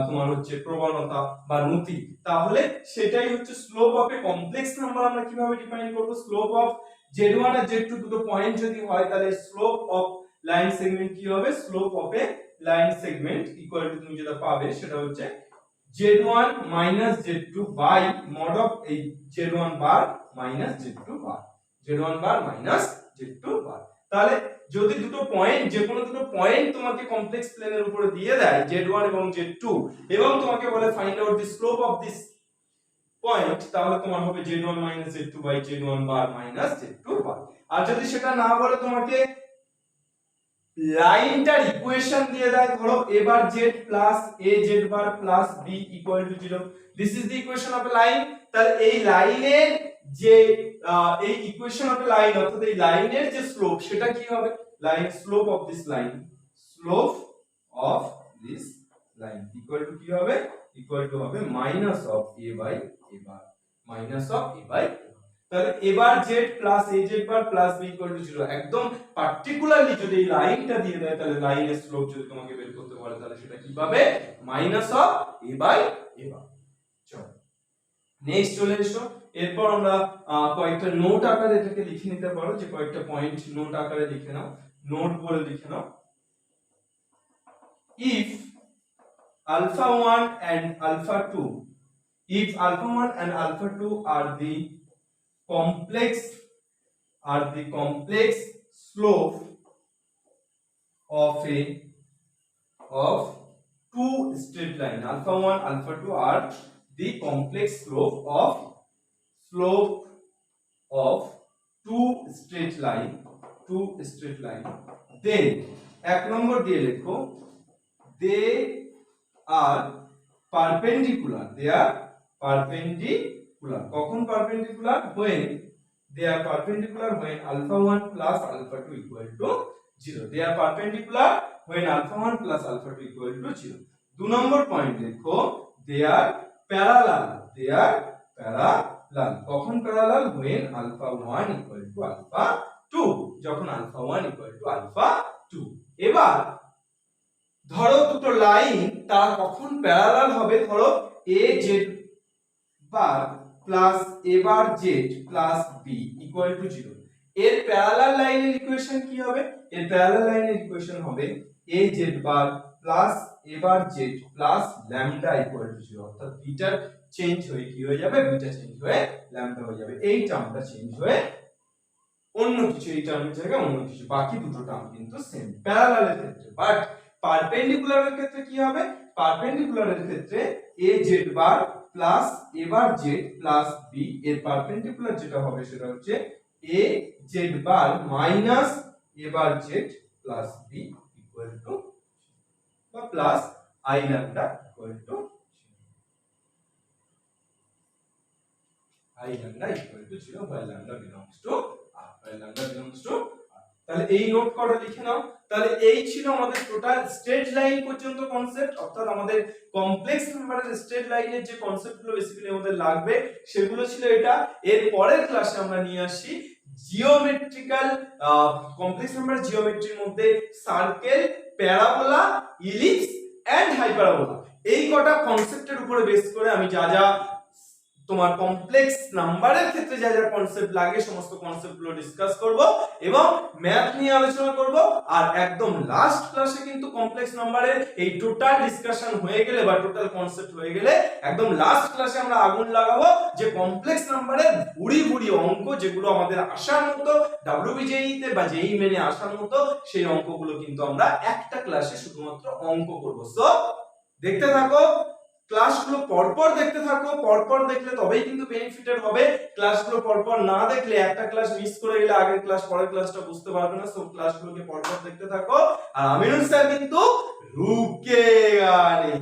তোমার হচ্ছে প্রবণতা বা নতি। তাহলে সেটাই হচ্ছে slope of a complex number. আমরা কিভাবে ডিফাইন করব, slope of z1 R z2 দুটো পয়েন্ট যদি হয় তাহলে স্লোপ অফ লাইন সেগমেন্ট কি হবে, slope of a line segment equal to তুমি যেটা পাবে সেটা হচ্ছে z1 - z2 by mod of এই z1 বার - z2 বার, z1 বার - z2 বার। তাহলে যদি দুটো পয়েন্ট, যে কোনো দুটো পয়েন্ট তোমাকে কমপ্লেক্স প্লেনের উপরে দিয়ে দেয় z1 এবং z2, এবং তোমাকে বলে find out the slope of this point, তাহলে তোমার হবে z1 - z2 by z1 bar - z2 বার। আর যদি সেটা না বলে তোমাকে লাইনটার ইকুয়েশন দিয়ে দেয়, ধরো a bar z plus a z bar plus b equal to 0, this is the equation of a line. তাহলে এই লাইনের যে এই ইকুয়েশন অফ এ লাইন, অর্থাৎ এই লাইনের যে স্লোপ সেটা কি হবে, slope of this line equal to কি হবে, ইকুয়াল টু হবে minus of a by a bar, তাহলে a bar z plus a z bar plus b equal to 0। একদম পার্টিকুলারলি যদি এই লাইনটা দিয়ে দেয় তাহলে লাইনের স্লোপ যদি তোমাকে বের করতে বলে তাহলে সেটা কি পাবে, minus of a by a bar. চলো নেক্সট চলে এসো। এরপর আমরা কয়েকটা নোট আকারে এটাকে লিখে নিতে পারো, যে কয়েকটা পয়েন্ট নোট আকারে লিখে নাও, নোট বলে লিখে নাও। if alpha 1 and alpha 2 are the complex slope of two straight line, alpha 1 alpha 2 are the complex slope of two straight line, then এক নম্বর দিয়ে লেখো they are perpendicular, কখন perpendicular, when they are perpendicular when alpha 1 plus alpha 2 equal to 0, they are perpendicular when alpha 1 plus alpha 2 equal to 0। দু নম্বর point লেখো they are parallel, কখন parallel, when alpha 1 equal to alpha 2, যখন alpha 1 equal to alpha 2। এবার ধরো দুটো line তারা কখন parallel হবে, ধরো a z bar plus a bar z plus b equal to 0। এর প্যারালাল লাইনের ইকুয়েশন কি হবে, এর প্যারালাল লাইনের ইকুয়েশন হবে a z bar plus a bar z plus lambda equal to 0, অর্থাৎ বিটার চেঞ্জ হয়ে কি হয়ে যাবে, বিটা চেঞ্জ হয়ে ল্যামডা হয়ে যাবে। এই টার্মটা চেঞ্জ হয়ে অন্য কিছু, এই টার্মের জায়গায় অন্য কিছু, বাকি দুটো টার্ম কিন্তু সেম প্যারালালের ক্ষেত্রে। বাট পারপেন্ডিকুলারের ক্ষেত্রে কি হবে, পারপেন্ডিকুলারের ক্ষেত্রে a z bar plus a bar z plus b এর পারপেন্ডিকুলার যেটা হবে সেটা হচ্ছে a z bar minus a bar z plus b equal to বা plus i lambda equal to i lambda equal to 0 while lambda belongs to r, while lambda belongs to r। তাহলে এই note করে লিখে নাও। তাহলে এই ছিল আমাদের total straight line পর্যন্ত কনসেপ্ট, অর্থাৎ আমাদের কমপ্লেক্স নাম্বারের স্ট্রেট লাইনের যে কনসেপ্টগুলো বেসিক্যালি আমাদের লাগবে সেগুলো ছিল এটা। এর পরের ক্লাসে আমরা নিয়ে আসি জিওমেট্রিক্যাল কমপ্লেক্স নাম্বার জিওমেট্রির মধ্যে circle, parabola, ellipse and hyperbola, এই কটা কনসেপ্টের উপরে বেস করে আমি যা যা তোমার কমপ্লেক্স নাম্বারের ক্ষেত্রে যা যা কনসেপ্ট লাগে সমস্ত কনসেপ্টগুলো ডিসকাস করব এবং ম্যাথ নিয়ে আলোচনা করব। আর একদম লাস্ট ক্লাসে কিন্তু কমপ্লেক্স নাম্বারের এই টোটাল ডিসকাশন হয়ে গেলে বা টোটাল কনসেপ্ট হয়ে গেলে একদম লাস্ট ক্লাসে আমরা আগুন লাগাবো যে কমপ্লেক্স নাম্বারের বুড়ি বুড়ি অঙ্ক যেগুলো আমাদের আসার মতো ডাব্লিউবিজেই তে বা জেই মেনে আসার মতো, সেই অঙ্কগুলো কিন্তু আমরা একটা ক্লাসে শুধুমাত্র অঙ্ক করব। সো দেখতে থাকো, ক্লাসগুলো পরপর দেখতে থাকো, পরপর দেখলে তবেই কিন্তু বেনিফিটেড হবে। ক্লাসগুলো পরপর না দেখলে একটা ক্লাস মিস করে গেলে আগের ক্লাস পরের ক্লাসটা বুঝতে পারবে না। সো ক্লাসগুলোকে পরপর দেখতে থাকো। আর আমিনুল স্যার কিন্তু রুকেগা নেই।